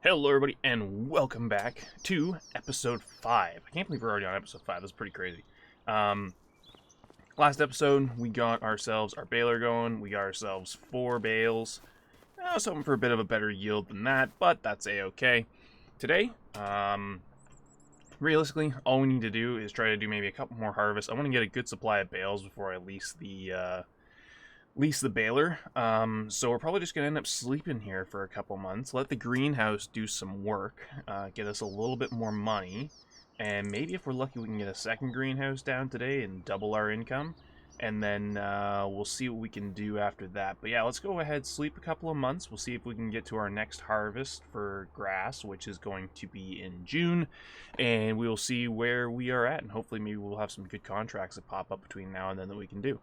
Hello, everybody, and welcome back to episode 5. I can't believe we're already on episode 5. That's pretty crazy. Um, Last episode, we got ourselves our baler going. We got ourselves 4 bales. Something for a bit of a better yield than that, but that's a-okay. Today, realistically, all we need to do is try to do maybe a couple more harvests. I want to get a good supply of bales before I lease the baler. So we're probably just gonna end up sleeping here for a couple months, let the greenhouse do some work, get us a little bit more money, and maybe if we're lucky we can get a second greenhouse down today and double our income, and then we'll see what we can do after that. But yeah, let's go ahead, sleep a couple of months. We'll see if we can get to our next harvest for grass, which is going to be in June, and we'll see where we are at, and hopefully maybe we'll have some good contracts that pop up between now and then that we can do.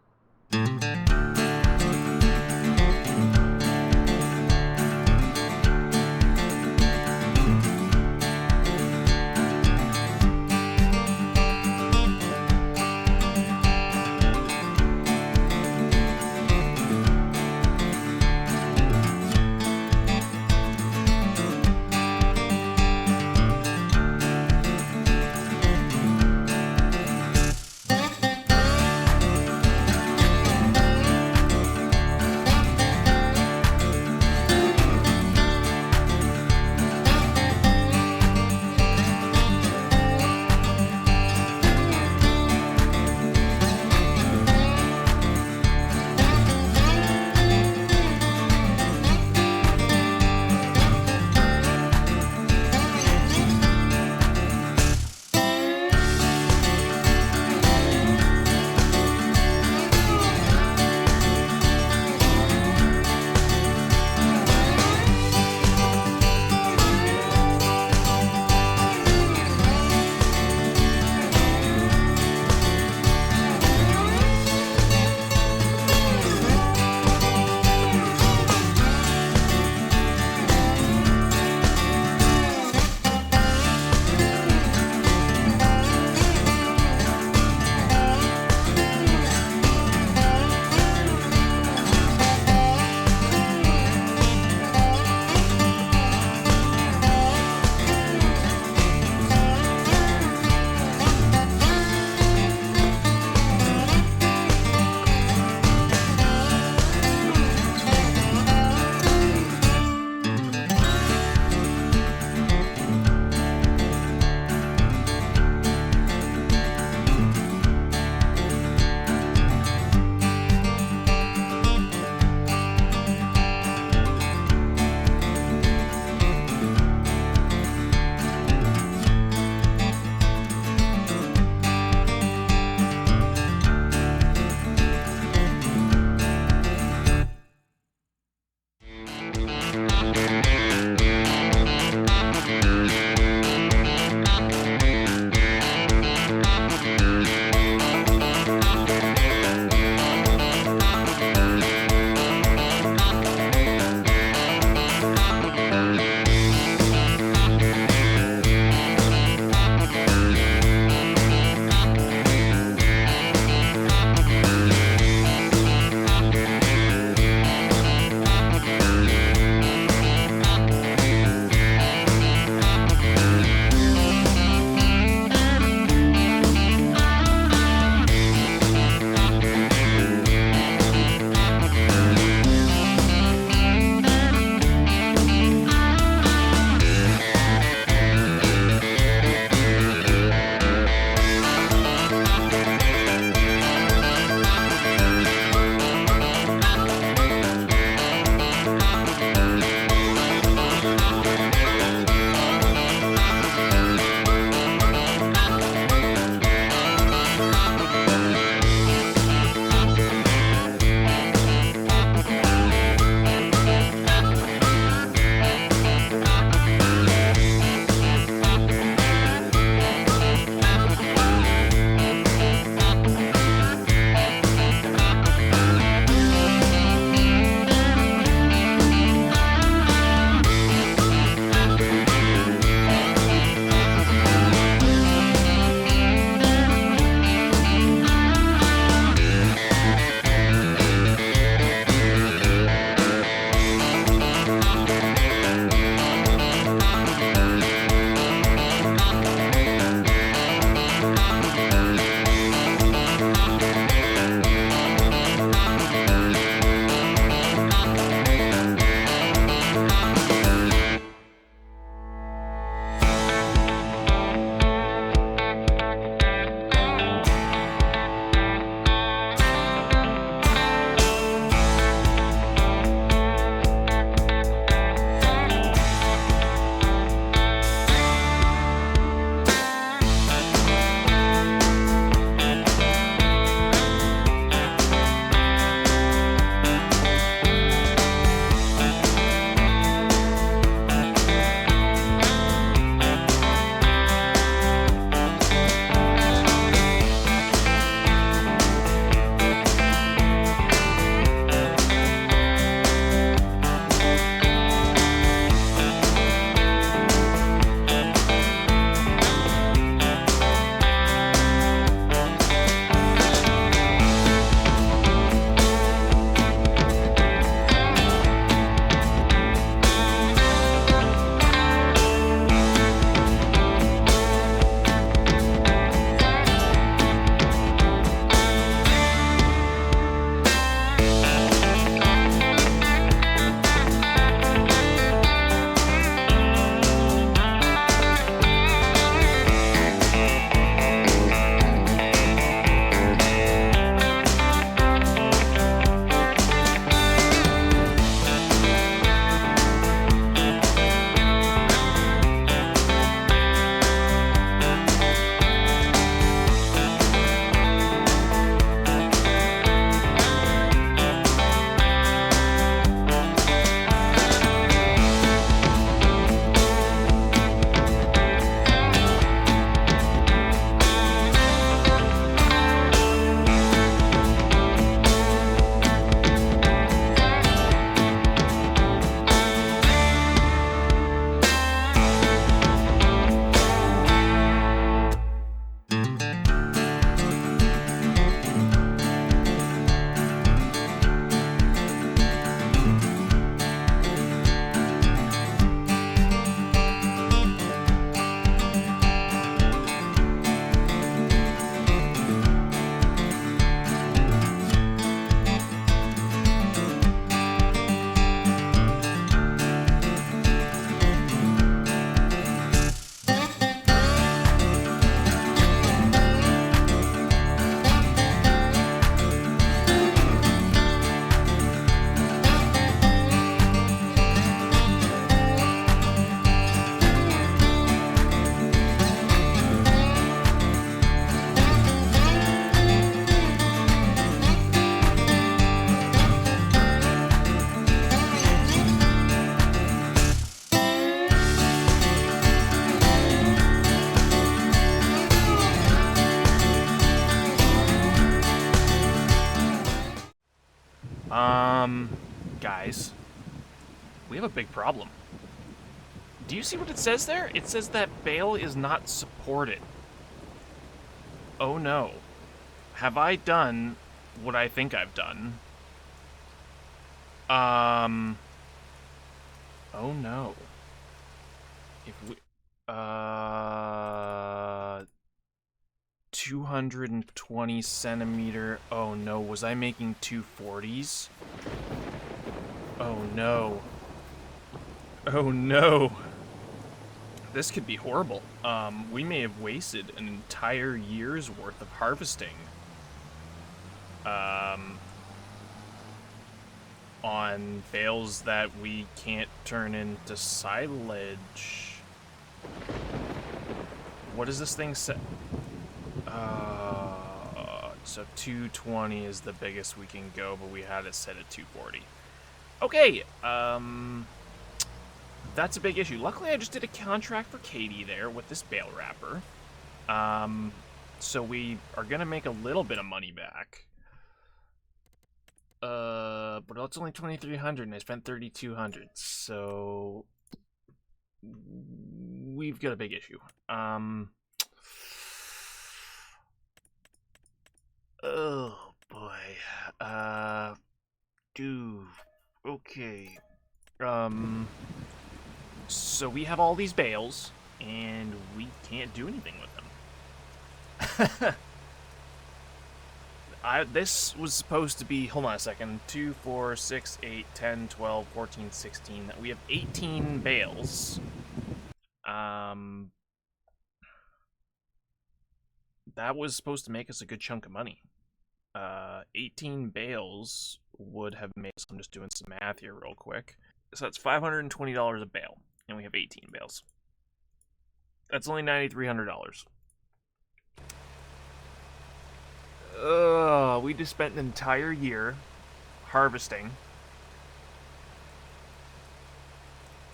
Guys, we have a big problem. Do you see what it says there? It says that bale is not supported. Oh no. Have I done what I think I've done? Oh no. If we, 220 centimeter. Oh no, was I making 240s? Oh no. Oh no. This could be horrible. We may have wasted an entire year's worth of harvesting. On bales that we can't turn into silage. What does this thing say? So 220 is the biggest we can go, but we had it set at 240. Okay, that's a big issue. Luckily, I just did a contract for Katie there with this bale wrapper. So we are gonna make a little bit of money back. But it's only 2,300 and I spent 3,200, so we've got a big issue. Oh boy. Dude. Okay. So we have all these bales, and we can't do anything with them. This was supposed to be, hold on a second, 2, 4, 6, 8, 10, 12, 14, 16. We have 18 bales. That was supposed to make us a good chunk of money. 18 bales would have made, so I'm just doing some math here real quick. So that's $520 a bale, and we have 18 bales. That's only $9,300. We just spent an entire year harvesting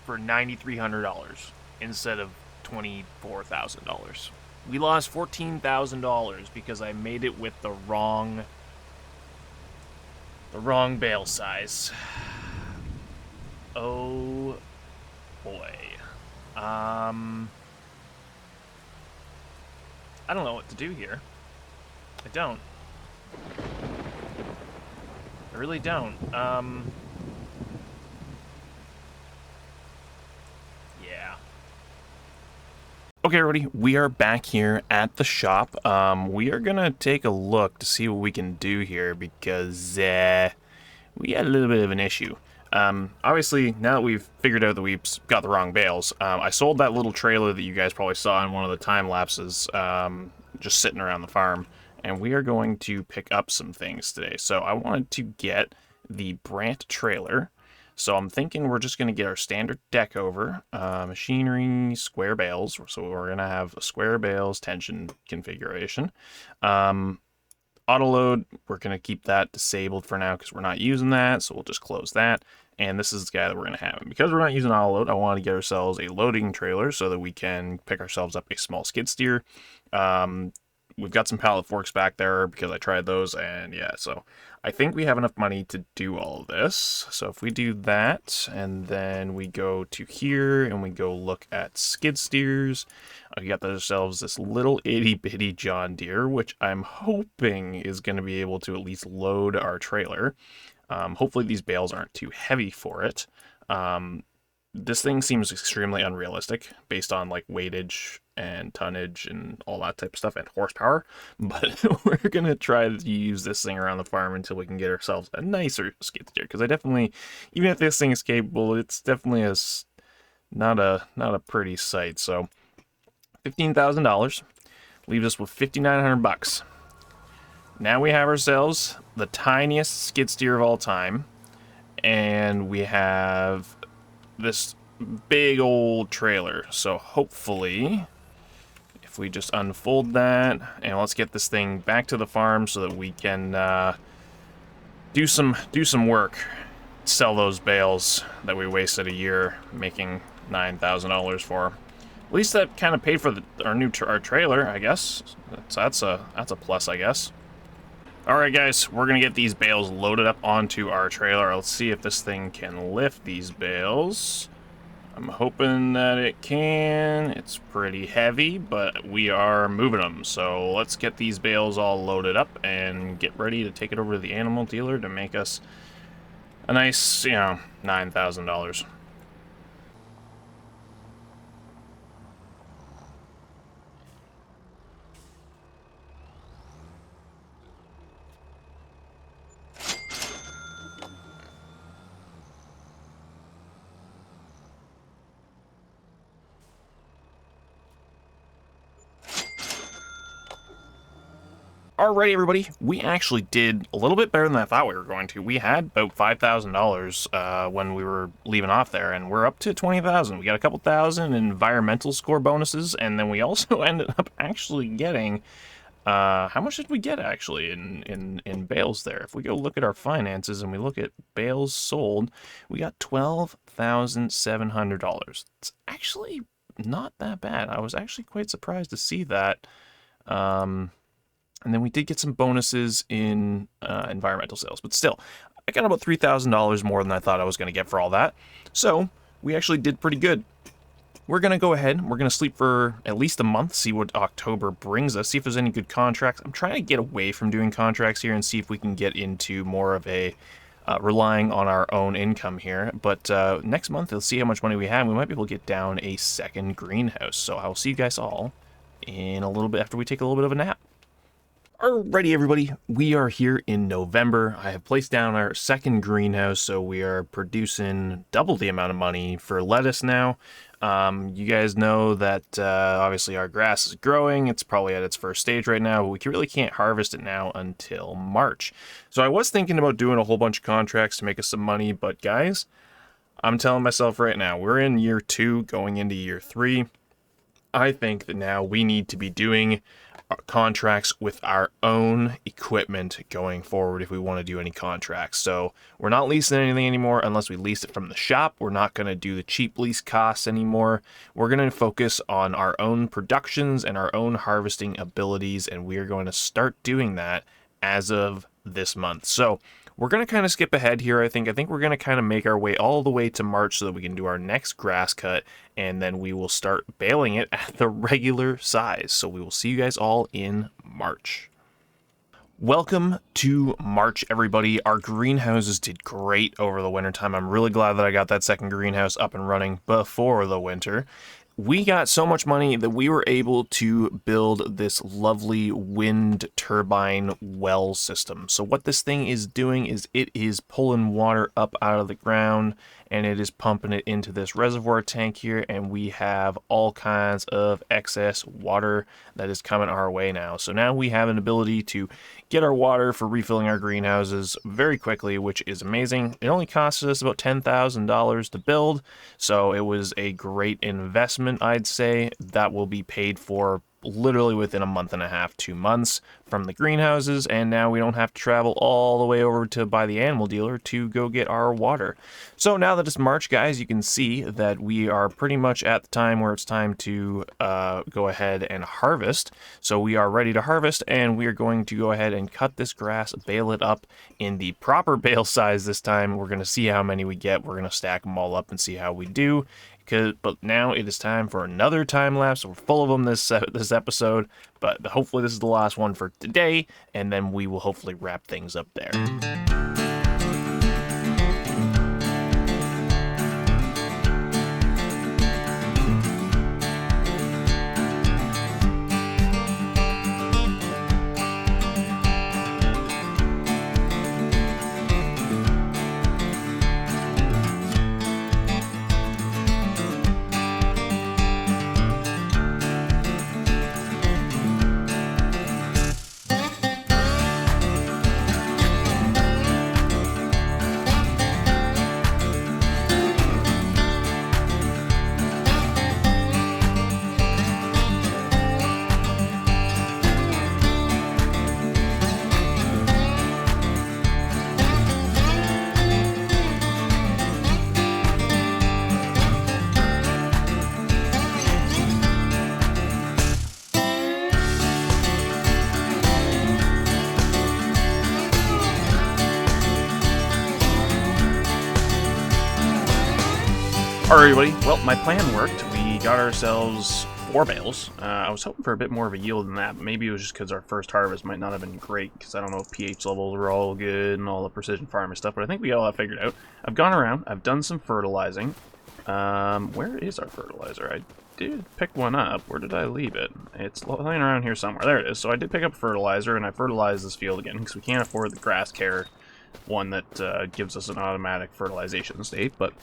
for $9,300 instead of $24,000. We lost $14,000 because I made it with the wrong bale size. Oh boy. I don't know what to do here. I don't. I really don't. Yeah. Okay, everybody, we are back here at the shop. We are gonna take a look to see what we can do here because we had a little bit of an issue. Obviously, now that we've figured out that we've got the wrong bales, I sold that little trailer that you guys probably saw in one of the time lapses, just sitting around the farm. And we are going to pick up some things today. So I wanted to get the Brant trailer. So I'm thinking we're just going to get our standard deck over, machinery, square bales. So we're going to have a square bales tension configuration. Auto load, we're going to keep that disabled for now because we're not using that. So we'll just close that. And this is the guy that we're going to have. And because we're not using auto load, I want to get ourselves a loading trailer so that we can pick ourselves up a small skid steer. We've got some pallet forks back there because I tried those, and yeah, so I think we have enough money to do all of this. So if we do that, and then we go to here, and we go look at skid steers, we got ourselves this little itty-bitty John Deere, which I'm hoping is going to be able to at least load our trailer. Hopefully these bales aren't too heavy for it. This thing seems extremely unrealistic based on like weightage and tonnage and all that type of stuff and horsepower, but we're gonna try to use this thing around the farm until we can get ourselves a nicer skid steer, because I definitely, even if this thing is capable, it's definitely not a pretty sight. So $15,000 leaves us with $5,900. Now we have ourselves the tiniest skid steer of all time, and we have this big old trailer. So hopefully, if we just unfold that, and let's get this thing back to the farm so that we can do some work, sell those bales that we wasted a year making $9,000 for. At least that kind of paid for our trailer, I guess. So that's a plus, I guess. Alright guys, we're gonna get these bales loaded up onto our trailer. Let's see if this thing can lift these bales. I'm hoping that it can. It's pretty heavy, but we are moving them. So let's get these bales all loaded up and get ready to take it over to the animal dealer to make us a nice, $9,000. Alrighty, everybody, we actually did a little bit better than I thought we were going to. We had about $5,000 when we were leaving off there, and we're up to 20,000. We got a couple thousand in environmental score bonuses, and then we also ended up actually getting, how much did we get actually in bales there? If we go look at our finances and we look at bales sold, we got $12,700. It's actually not that bad. I was actually quite surprised to see that. And then we did get some bonuses in environmental sales, but still, I got about $3,000 more than I thought I was going to get for all that. So we actually did pretty good. We're going to go ahead. We're going to sleep for at least a month, see what October brings us, see if there's any good contracts. I'm trying to get away from doing contracts here and see if we can get into more of a relying on our own income here. But next month, we'll see how much money we have. We might be able to get down a second greenhouse. So I will see you guys all in a little bit after we take a little bit of a nap. Alrighty, everybody, we are here in November. I have placed down our second greenhouse, so we are producing double the amount of money for lettuce now. You guys know that obviously our grass is growing. It's probably at its first stage right now, but we really can't harvest it now until March. So I was thinking about doing a whole bunch of contracts to make us some money, but guys, I'm telling myself right now, we're in year 2 going into year 3. I think that now we need to be doing contracts with our own equipment going forward if we want to do any contracts. So we're not leasing anything anymore unless we lease it from the shop. We're not going to do the cheap lease costs anymore. We're going to focus on our own productions and our own harvesting abilities, and we are going to start doing that as of this month. So we're going to kind of skip ahead here, I think. I think we're going to kind of make our way all the way to March so that we can do our next grass cut, and then we will start baling it at the regular size. So we will see you guys all in March. Welcome to March, everybody. Our greenhouses did great over the wintertime. I'm really glad that I got that second greenhouse up and running before the winter. We got so much money that we were able to build this lovely wind turbine well system. So what this thing is doing is it is pulling water up out of the ground and it is pumping it into this reservoir tank here, and we have all kinds of excess water that is coming our way now. So now we have an ability to get our water for refilling our greenhouses very quickly, which is amazing. It only costed us about $10,000 to build, so it was a great investment, I'd say. That will be paid for literally within a month and a half, 2 months from the greenhouses, and now we don't have to travel all the way over to buy the animal dealer to go get our water. So now that it's March, guys, you can see that we are pretty much at the time where it's time to go ahead and harvest. So we are ready to harvest, and we are going to go ahead and cut this grass, bale it up in the proper bale size this time. We're going to see how many we get. We're going to stack them all up and see how we do. But now it is time for another time lapse. We're full of them this episode, but hopefully this is the last one for today, and then we will hopefully wrap things up there. Alright, everybody. Well, my plan worked. We got ourselves 4 bales. I was hoping for a bit more of a yield than that, but maybe it was just because our first harvest might not have been great, because I don't know if pH levels were all good and all the precision farming stuff, but I think we got all that figured out. I've gone around. I've done some fertilizing. Where is our fertilizer? I did pick one up. Where did I leave it? It's lying around here somewhere. There it is. So I did pick up fertilizer, and I fertilized this field again, because we can't afford the grass care one that gives us an automatic fertilization state, but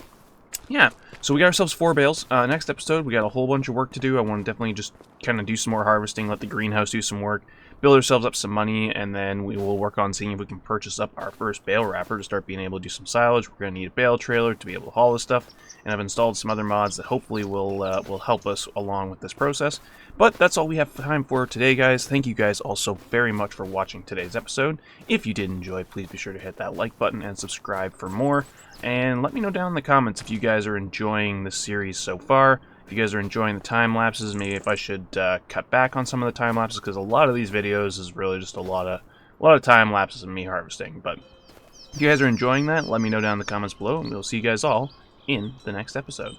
yeah, so we got ourselves 4 bales. Next episode, we got a whole bunch of work to do. I want to definitely just kind of do some more harvesting, let the greenhouse do some work, build ourselves up some money, and then we will work on seeing if we can purchase up our first bale wrapper to start being able to do some silage. We're going to need a bale trailer to be able to haul this stuff, and I've installed some other mods that hopefully will help us along with this process. But that's all we have time for today, guys. Thank you guys all so very much for watching today's episode. If you did enjoy, please be sure to hit that like button and subscribe for more. And let me know down in the comments if you guys are enjoying the series so far. If you guys are enjoying the time lapses, maybe if I should cut back on some of the time lapses, because a lot of these videos is really just a lot of time lapses of me harvesting. But if you guys are enjoying that, let me know down in the comments below, and we'll see you guys all in the next episode.